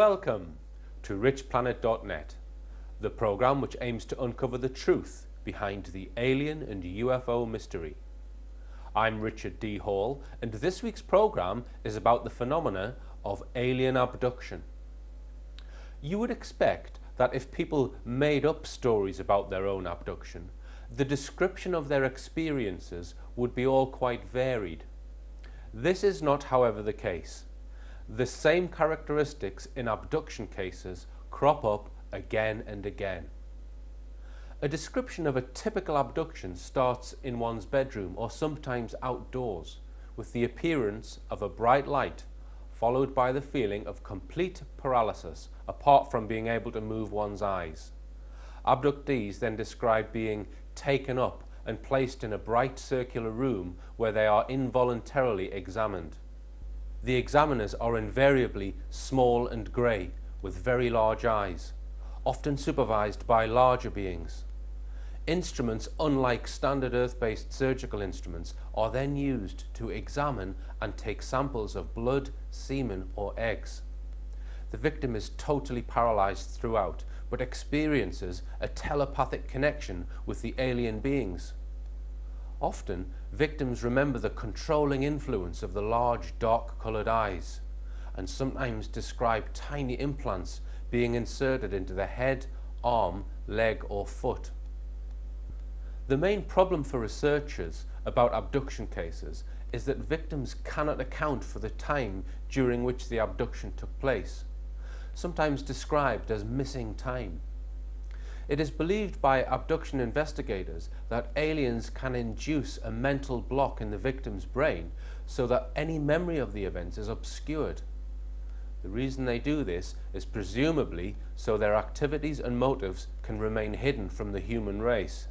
Welcome to richplanet.net, the program which aims to uncover the truth behind the alien and UFO mystery. I'm Richard D. Hall, and this week's program is about the phenomena of alien abduction. You would expect that if people made up stories about their own abduction, the description of their experiences would be all quite varied. This is not, however, the case. The same characteristics in abduction cases crop up again and again. A description of a typical abduction starts in one's bedroom or sometimes outdoors, with the appearance of a bright light, followed by the feeling of complete paralysis, apart from being able to move one's eyes. Abductees then describe being taken up and placed in a bright circular room where they are involuntarily examined. The examiners are invariably small and grey, with very large eyes, often supervised by larger beings. Instruments unlike standard Earth-based surgical instruments are then used to examine and take samples of blood, semen or eggs. The victim is totally paralysed throughout, but experiences a telepathic connection with the alien beings. Often, victims remember the controlling influence of the large, dark-coloured eyes, and sometimes describe tiny implants being inserted into the head, arm, leg or foot. The main problem for researchers about abduction cases is that victims cannot account for the time during which the abduction took place, sometimes described as missing time. It is believed by abduction investigators that aliens can induce a mental block in the victim's brain so that any memory of the events is obscured. The reason they do this is presumably so their activities and motives can remain hidden from the human race.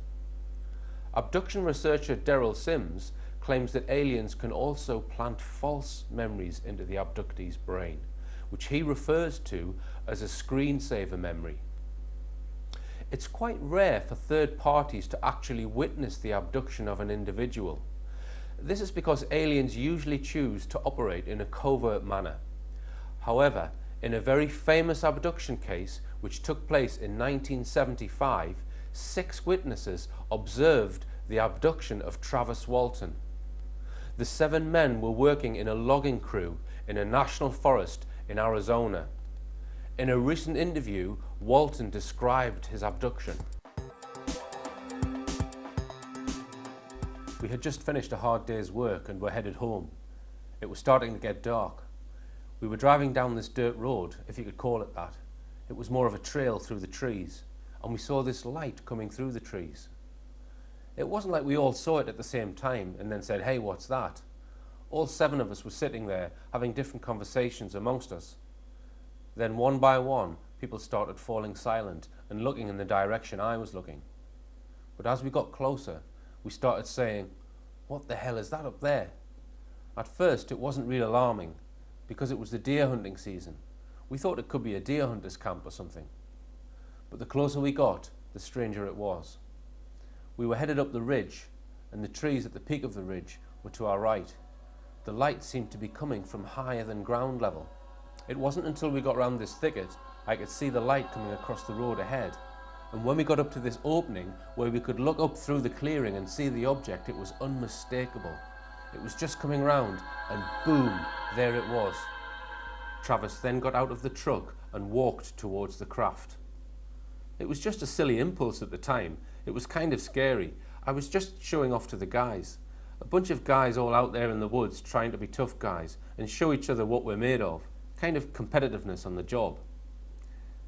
Abduction researcher Derrel Simms claims that aliens can also plant false memories into the abductee's brain, which he refers to as a screensaver memory. It's quite rare for third parties to actually witness the abduction of an individual. This is because aliens usually choose to operate in a covert manner. However, in a very famous abduction case which took place in 1975, 6 witnesses observed the abduction of Travis Walton. The 7 men were working in a logging crew in a national forest in Arizona. In a recent interview, Walton described his abduction. We had just finished a hard day's work and were headed home. It was starting to get dark. We were driving down this dirt road, if you could call it that. It was more of a trail through the trees, and we saw this light coming through the trees. It wasn't like we all saw it at the same time and then said, "Hey, what's that?" All 7 of us were sitting there having different conversations amongst us. Then one by one, people started falling silent and looking in the direction I was looking. But as we got closer, we started saying, "What the hell is that up there?" At first, it wasn't real alarming because it was the deer hunting season. We thought it could be a deer hunter's camp or something. But the closer we got, the stranger it was. We were headed up the ridge, and the trees at the peak of the ridge were to our right. The light seemed to be coming from higher than ground level. It wasn't until we got round this thicket I could see the light coming across the road ahead, and when we got up to this opening where we could look up through the clearing and see the object, it was unmistakable. It was just coming round, and boom, there it was. Travis then got out of the truck and walked towards the craft. It was just a silly impulse at the time. It was kind of scary. I was just showing off to the guys. A bunch of guys all out there in the woods trying to be tough guys and show each other what we're made of. Kind of competitiveness on the job.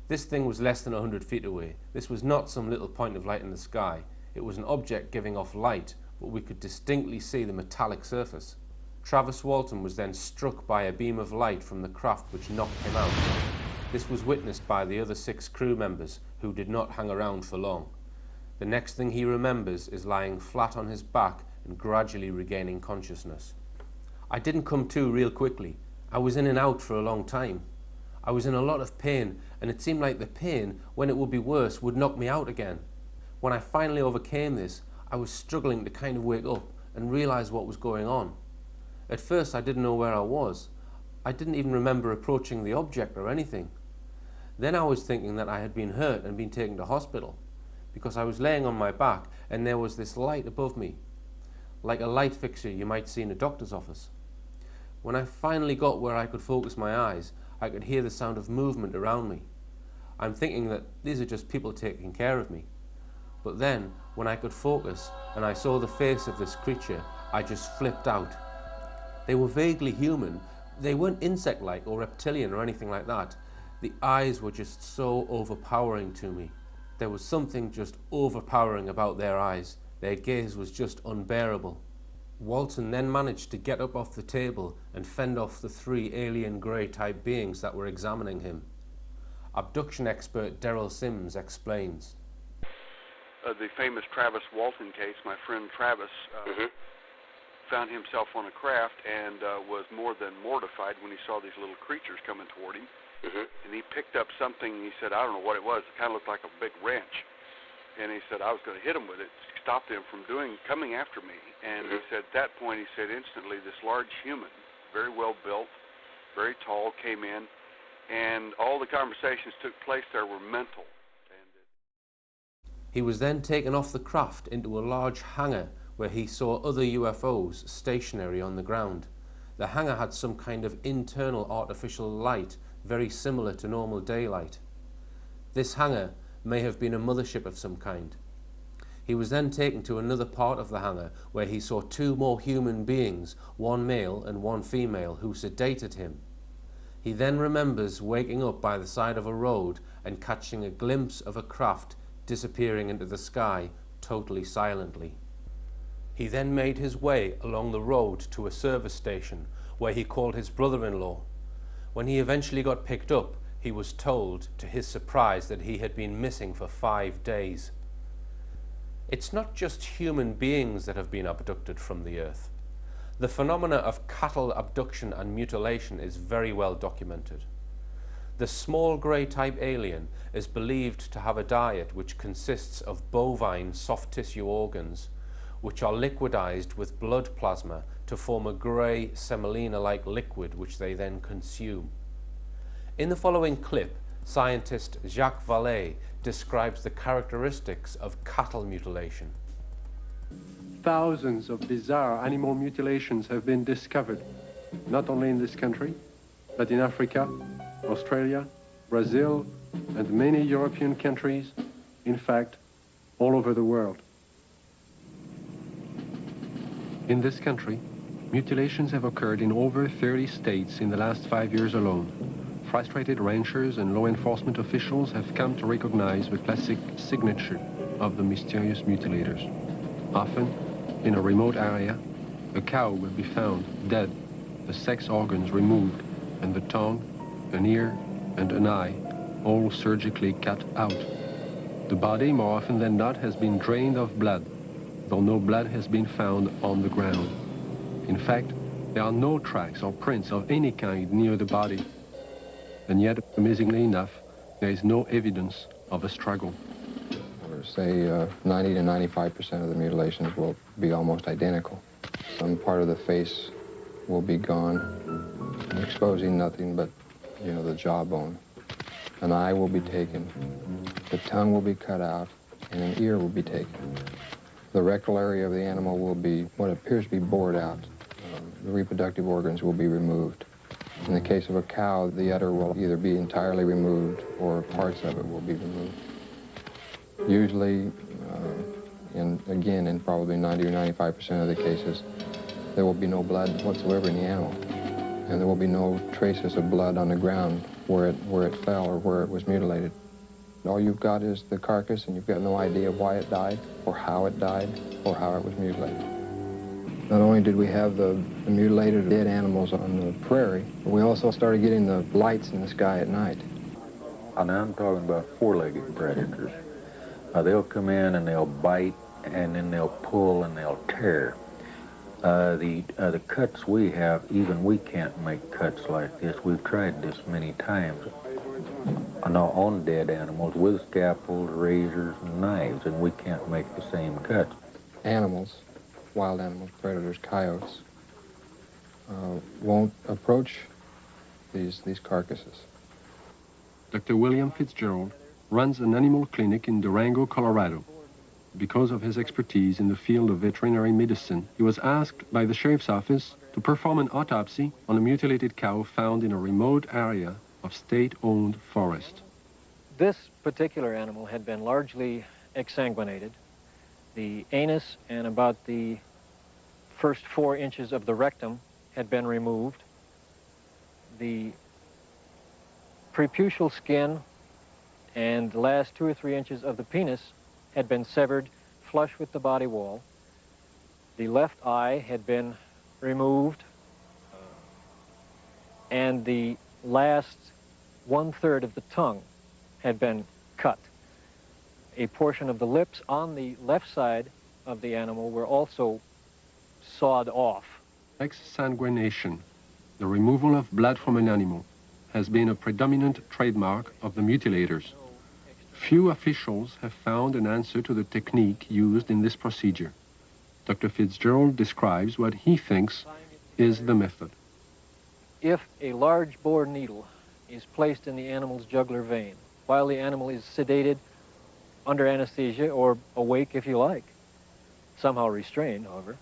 This thing was less than 100 feet away. This was not some little point of light in the sky. It was an object giving off light, but we could distinctly see the metallic surface. Travis Walton was then struck by a beam of light from the craft which knocked him out. This was witnessed by the other 6 crew members who did not hang around for long. The next thing he remembers is lying flat on his back and gradually regaining consciousness. I didn't come to real quickly. I was in and out for a long time. I was in a lot of pain, and it seemed like the pain, when it would be worse, would knock me out again. When I finally overcame this, I was struggling to kind of wake up and realize what was going on. At first I didn't know where I was. I didn't even remember approaching the object or anything. Then I was thinking that I had been hurt and been taken to hospital, because I was laying on my back and there was this light above me, like a light fixture you might see in a doctor's office. When I finally got where I could focus my eyes, I could hear the sound of movement around me. I'm thinking that these are just people taking care of me. But then, when I could focus and I saw the face of this creature, I just flipped out. They were vaguely human. They weren't insect-like or reptilian or anything like that. The eyes were just so overpowering to me. There was something just overpowering about their eyes. Their gaze was just unbearable. Walton then managed to get up off the table and fend off the 3 alien grey type beings that were examining him. Abduction expert Derrel Simms explains. The famous Travis Walton case, my friend Travis found himself on a craft and was more than mortified when he saw these little creatures coming toward him. And he picked up something, he said, I don't know what it was, it kind of looked like a big wrench. And he said, I was going to hit him with it, stop them from coming after me. And he said, at that point, he said, instantly, this large human, very well built, very tall, came in, and all the conversations took place there were mental. He was then taken off the craft into a large hangar where he saw other UFOs stationary on the ground. The hangar had some kind of internal artificial light, very similar to normal daylight. This hangar may have been a mothership of some kind. He was then taken to another part of the hangar where he saw 2 more human beings, 1 male and 1 female, who sedated him. He then remembers waking up by the side of a road and catching a glimpse of a craft disappearing into the sky totally silently. He then made his way along the road to a service station where he called his brother-in-law. When he eventually got picked up, he was told, to his surprise, that he had been missing for 5 days. It's not just human beings that have been abducted from the Earth. The phenomena of cattle abduction and mutilation is very well documented. The small grey type alien is believed to have a diet which consists of bovine soft tissue organs, which are liquidized with blood plasma to form a grey semolina-like liquid which they then consume. In the following clip, scientist Jacques Vallée describes the characteristics of cattle mutilation. Thousands of bizarre animal mutilations have been discovered, not only in this country, but in Africa, Australia, Brazil, and many European countries, in fact, all over the world. In this country, mutilations have occurred in over 30 states in the last 5 years alone. Frustrated ranchers and law enforcement officials have come to recognize the classic signature of the mysterious mutilators. Often, in a remote area, a cow will be found dead, the sex organs removed, and the tongue, an ear, and an eye, all surgically cut out. The body, more often than not, has been drained of blood, though no blood has been found on the ground. In fact, there are no tracks or prints of any kind near the body. And yet, amazingly enough, there is no evidence of a struggle. Say 90 to 95% of the mutilations will be almost identical. Some part of the face will be gone, exposing nothing but, the jawbone. An eye will be taken, the tongue will be cut out, and an ear will be taken. The rectal area of the animal will be what appears to be bored out. The reproductive organs will be removed. In the case of a cow, the udder will either be entirely removed or parts of it will be removed. Usually, in probably 90 or 95% of the cases, there will be no blood whatsoever in the animal. And there will be no traces of blood on the ground where it fell or where it was mutilated. All you've got is the carcass, and you've got no idea why it died, or how it died, or how it was mutilated. Not only did we have the mutilated dead animals on the prairie, but we also started getting the lights in the sky at night. And I'm talking about 4-legged predators. They'll come in and they'll bite, and then they'll pull and they'll tear. The cuts we have, even we can't make cuts like this. We've tried this many times on dead animals with scalpels, razors, and knives, and we can't make the same cuts. Animals, wild animals, predators, coyotes, won't approach these carcasses. Dr. William Fitzgerald runs an animal clinic in Durango, Colorado. Because of his expertise in the field of veterinary medicine, he was asked by the sheriff's office to perform an autopsy on a mutilated cow found in a remote area of state-owned forest. This particular animal had been largely exsanguinated. The anus and about the first 4 inches of the rectum had been removed. The preputial skin and the last 2 or 3 inches of the penis had been severed flush with the body wall. The left eye had been removed, and the last 1/3 of the tongue had been cut. A portion of the lips on the left side of the animal were also sawed off. Exsanguination, the removal of blood from an animal, has been a predominant trademark of the mutilators. Few officials have found an answer to the technique used in this procedure. Dr. Fitzgerald describes what he thinks is the method. If a large bore needle is placed in the animal's jugular vein while the animal is sedated, under anesthesia, or awake if you like, somehow restrained, however,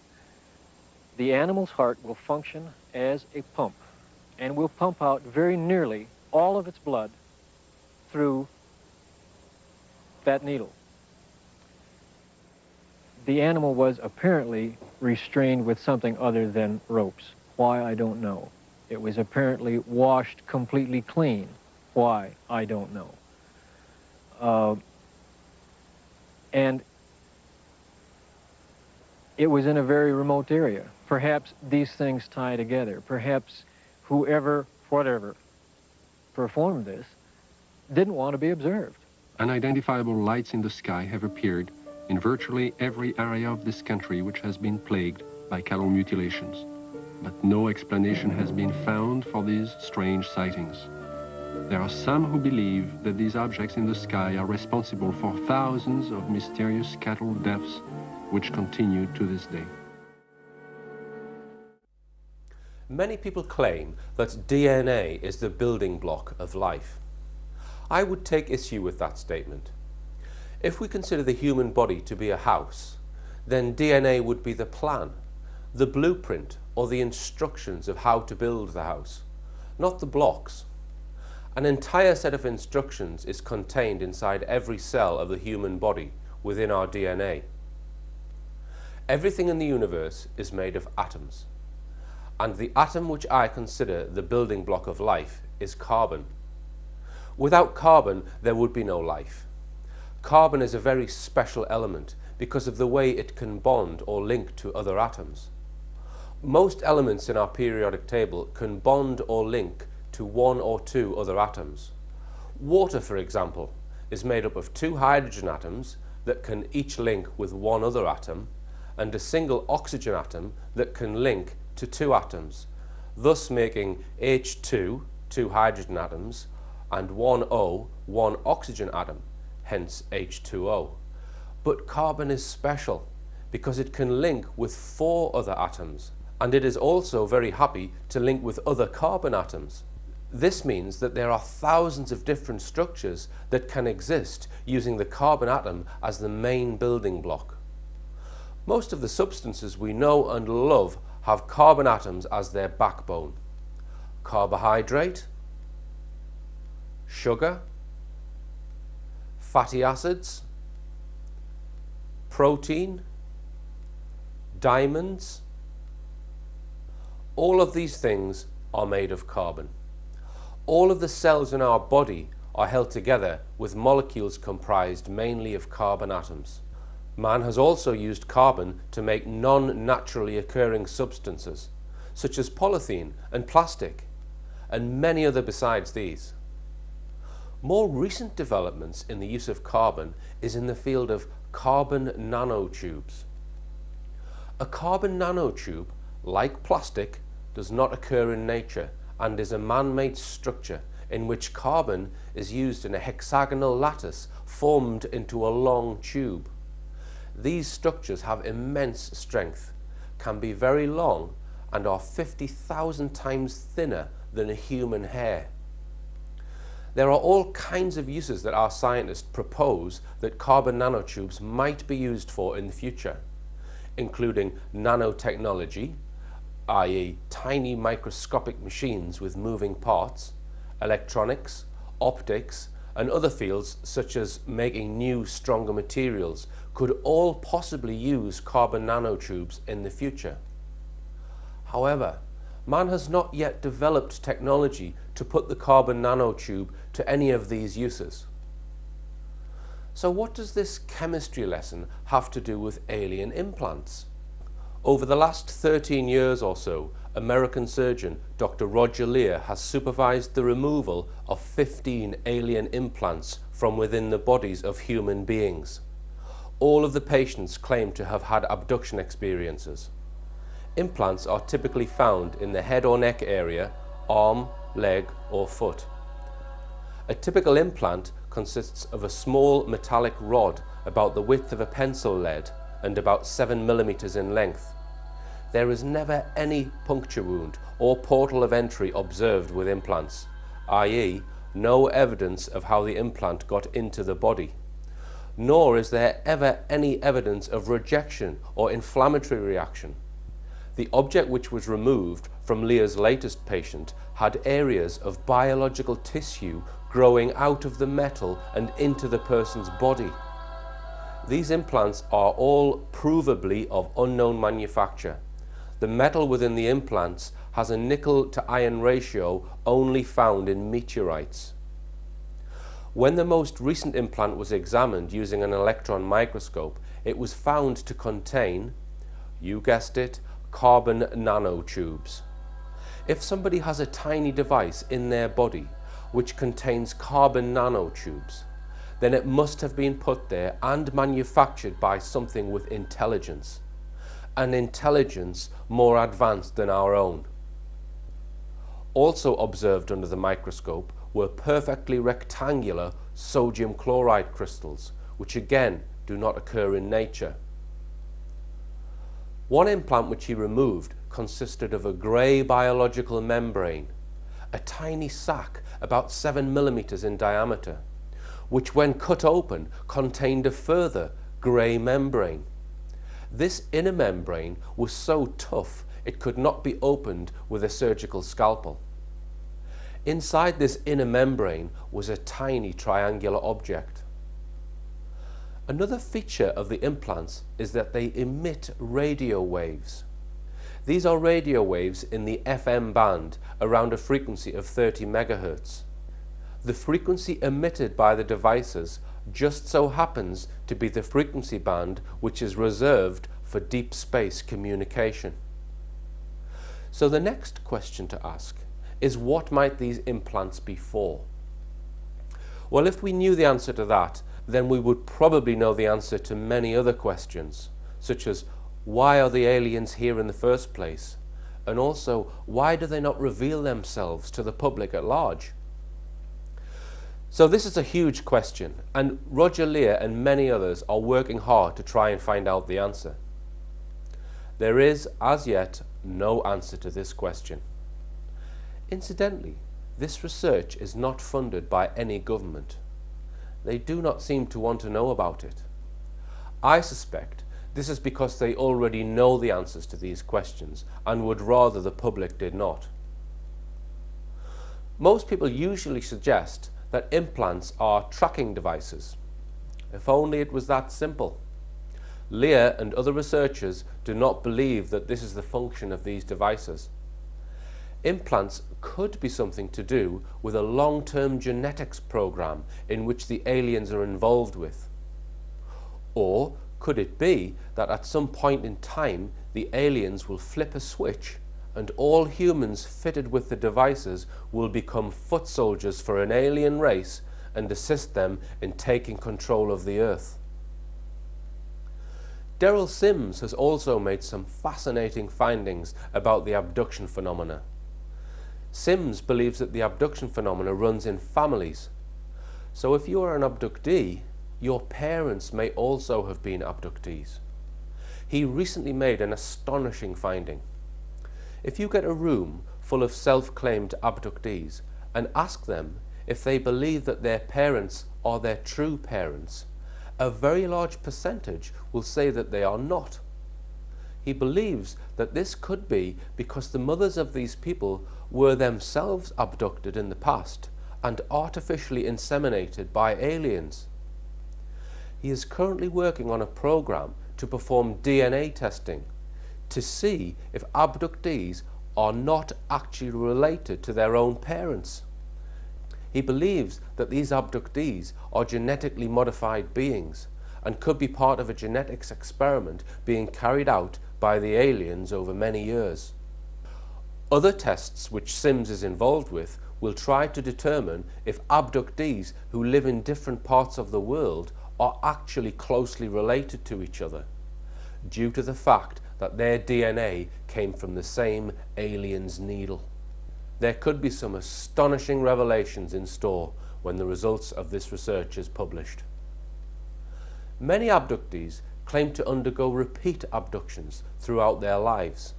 the animal's heart will function as a pump and will pump out very nearly all of its blood through that needle. The animal was apparently restrained with something other than ropes. Why, I don't know. It was apparently washed completely clean. Why, I don't know. And it was in a very remote area. Perhaps these things tie together. Perhaps whoever, whatever, performed this didn't want to be observed. Unidentifiable lights in the sky have appeared in virtually every area of this country which has been plagued by cattle mutilations. But no explanation has been found for these strange sightings. There are some who believe that these objects in the sky are responsible for thousands of mysterious cattle deaths which continue to this day. Many people claim that DNA is the building block of life. I would take issue with that statement. If we consider the human body to be a house, then DNA would be the plan, the blueprint, or the instructions of how to build the house, not the blocks. An entire set of instructions is contained inside every cell of the human body within our DNA. Everything in the universe is made of atoms, and the atom which I consider the building block of life is carbon. Without carbon, there would be no life. Carbon is a very special element because of the way it can bond or link to other atoms. Most elements in our periodic table can bond or link to 1 or 2 other atoms. Water, for example, is made up of 2 hydrogen atoms that can each link with 1 other atom, and a single oxygen atom that can link to 2 atoms, thus making H2, 2 hydrogen atoms, and 1O, 1 oxygen atom, hence H2O. But carbon is special because it can link with 4 other atoms, and it is also very happy to link with other carbon atoms. This means that there are thousands of different structures that can exist using the carbon atom as the main building block. Most of the substances we know and love have carbon atoms as their backbone. Carbohydrate, sugar, fatty acids, protein, diamonds. All of these things are made of carbon. All of the cells in our body are held together with molecules comprised mainly of carbon atoms. Man has also used carbon to make non-naturally occurring substances, such as polythene and plastic, and many other besides these. More recent developments in the use of carbon is in the field of carbon nanotubes. A carbon nanotube, like plastic, does not occur in nature and is a man-made structure in which carbon is used in a hexagonal lattice formed into a long tube. These structures have immense strength, can be very long, and are 50,000 times thinner than a human hair. There are all kinds of uses that our scientists propose that carbon nanotubes might be used for in the future, including nanotechnology, i.e. tiny microscopic machines with moving parts, electronics, optics, and other fields such as making new, stronger materials could all possibly use carbon nanotubes in the future. However, man has not yet developed technology to put the carbon nanotube to any of these uses. So what does this chemistry lesson have to do with alien implants? Over the last 13 years or so, American surgeon Dr. Roger Leir has supervised the removal of 15 alien implants from within the bodies of human beings. All of the patients claim to have had abduction experiences. Implants are typically found in the head or neck area, arm, leg, or foot. A typical implant consists of a small metallic rod about the width of a pencil lead and about 7 millimeters in length. There is never any puncture wound or portal of entry observed with implants, i.e., no evidence of how the implant got into the body. Nor is there ever any evidence of rejection or inflammatory reaction. The object which was removed from Leir's latest patient had areas of biological tissue growing out of the metal and into the person's body. These implants are all provably of unknown manufacture. The metal within the implants has a nickel to iron ratio only found in meteorites. When the most recent implant was examined using an electron microscope, it was found to contain, you guessed it, carbon nanotubes. If somebody has a tiny device in their body which contains carbon nanotubes, then it must have been put there and manufactured by something with intelligence, an intelligence more advanced than our own. Also observed under the microscope were perfectly rectangular sodium chloride crystals, which again do not occur in nature. One implant which he removed consisted of a grey biological membrane, a tiny sac about 7 millimeters in diameter, which when cut open contained a further grey membrane. This inner membrane was so tough it could not be opened with a surgical scalpel. Inside this inner membrane was a tiny triangular object. Another feature of the implants is that they emit radio waves. These are radio waves in the FM band around a frequency of 30 megahertz. The frequency emitted by the devices just so happens to be the frequency band which is reserved for deep space communication. So the next question to ask is, what might these implants be for? Well, if we knew the answer to that, then we would probably know the answer to many other questions, such as why are the aliens here in the first place? And also, why do they not reveal themselves to the public at large? So this is a huge question, and Roger Leir and many others are working hard to try and find out the answer. There is, as yet, no answer to this question. Incidentally, this research is not funded by any government. They do not seem to want to know about it. I suspect this is because they already know the answers to these questions and would rather the public did not. Most people usually suggest that implants are tracking devices. If only it was that simple. Leir and other researchers do not believe that this is the function of these devices. Implants could be something to do with a long-term genetics program in which the aliens are involved with. Or could it be that at some point in time the aliens will flip a switch and all humans fitted with the devices will become foot soldiers for an alien race and assist them in taking control of the Earth? Derrel Simms has also made some fascinating findings about the abduction phenomena. Simms believes that the abduction phenomena runs in families. So if you are an abductee, your parents may also have been abductees. He recently made an astonishing finding. If you get a room full of self-claimed abductees and ask them if they believe that their parents are their true parents, a very large percentage will say that they are not. He believes that this could be because the mothers of these people were themselves abducted in the past and artificially inseminated by aliens. He is currently working on a program to perform DNA testing to see if abductees are not actually related to their own parents. He believes that these abductees are genetically modified beings and could be part of a genetics experiment being carried out by the aliens over many years. Other tests which Simms is involved with will try to determine if abductees who live in different parts of the world are actually closely related to each other, due to the fact that their DNA came from the same alien's needle. There could be some astonishing revelations in store when the results of this research is published. Many abductees claim to undergo repeat abductions throughout their lives.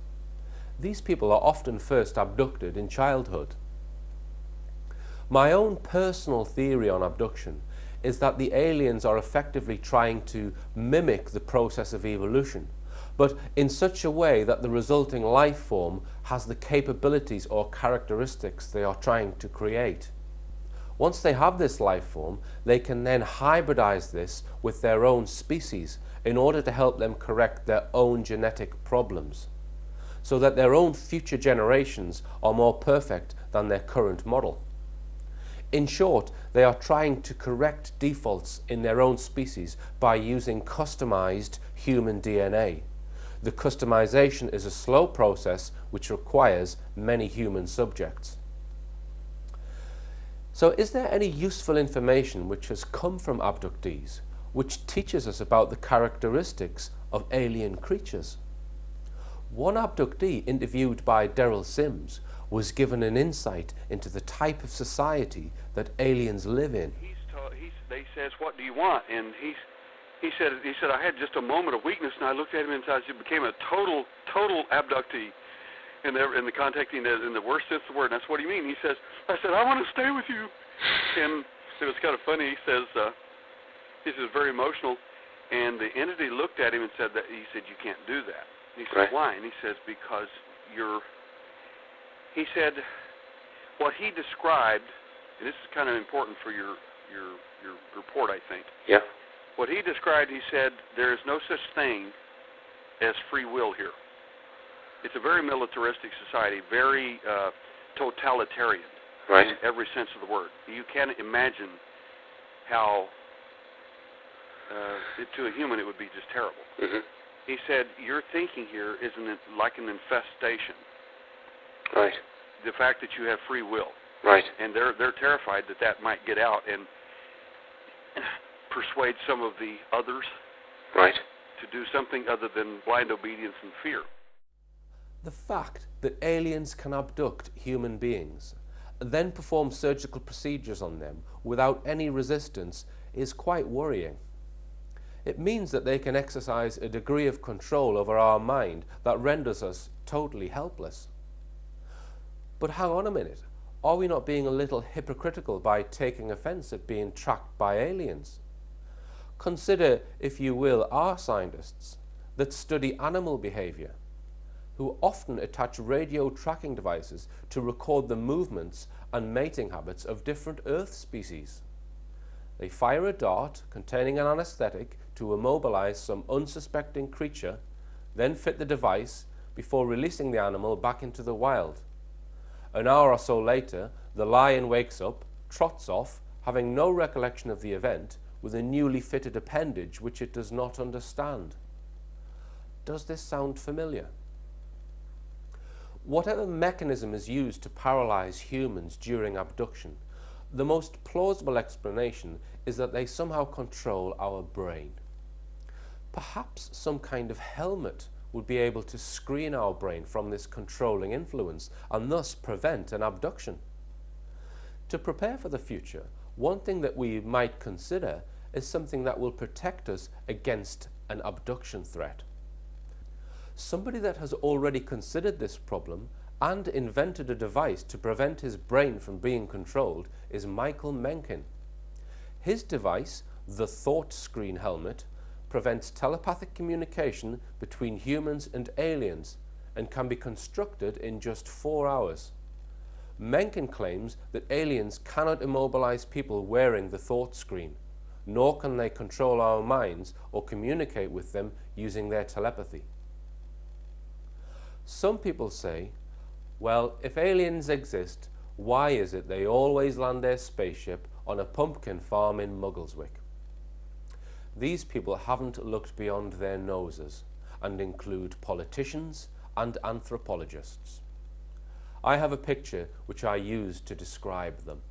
These people are often first abducted in childhood. My own personal theory on abduction is that the aliens are effectively trying to mimic the process of evolution, but in such a way that the resulting life form has the capabilities or characteristics they are trying to create. Once they have this life form, they can then hybridize this with their own species in order to help them correct their own genetic problems, so that their own future generations are more perfect than their current model. In short, they are trying to correct defaults in their own species by using customized human DNA. The customization is a slow process which requires many human subjects. So is there any useful information which has come from abductees which teaches us about the characteristics of alien creatures? One abductee interviewed by Derrel Simms was given an insight into the type of society that aliens live in. They says, "What do you want?" And he said, "I had just a moment of weakness, and I looked at him and I became a total abductee." In the contacting in the worst sense of the word. And that's what he mean. He says, I said, "I want to stay with you." And it was kind of funny. He says, very emotional. And the entity looked at him and said, "You can't do that." And he said, Right. "Why?" And he says, "Because he said, what he described, and this is kind of important for your report, I think. Yeah. What he described, he said, there is no such thing as free will here. It's a very militaristic society, very totalitarian Right. in every sense of the word. You can't imagine how, to a human, it would be just terrible." Mm-hmm. He said, "Your thinking here is like an infestation. Right. The fact that you have free will." Right. And they're terrified that might get out and persuade some of the others Right. to do something other than blind obedience and fear. The fact that aliens can abduct human beings and then perform surgical procedures on them without any resistance is quite worrying. It means that they can exercise a degree of control over our mind that renders us totally helpless. But hang on a minute, are we not being a little hypocritical by taking offense at being tracked by aliens? Consider, if you will, our scientists that study animal behavior, who often attach radio tracking devices to record the movements and mating habits of different Earth species. They fire a dart containing an anesthetic to immobilize some unsuspecting creature, then fit the device before releasing the animal back into the wild. An hour or so later, the lion wakes up, trots off, having no recollection of the event, with a newly fitted appendage which it does not understand. Does this sound familiar? Whatever mechanism is used to paralyze humans during abduction, the most plausible explanation is that they somehow control our brain. Perhaps some kind of helmet would be able to screen our brain from this controlling influence and thus prevent an abduction. To prepare for the future, one thing that we might consider is something that will protect us against an abduction threat. Somebody that has already considered this problem and invented a device to prevent his brain from being controlled is Michael Mencken. His device, the Thought Screen Helmet, prevents telepathic communication between humans and aliens and can be constructed in just 4 hours. Mencken claims that aliens cannot immobilize people wearing the thought screen, nor can they control our minds or communicate with them using their telepathy. Some people say, well, if aliens exist, why is it they always land their spaceship on a pumpkin farm in Muggleswick? These people haven't looked beyond their noses and include politicians and anthropologists. I have a picture which I use to describe them.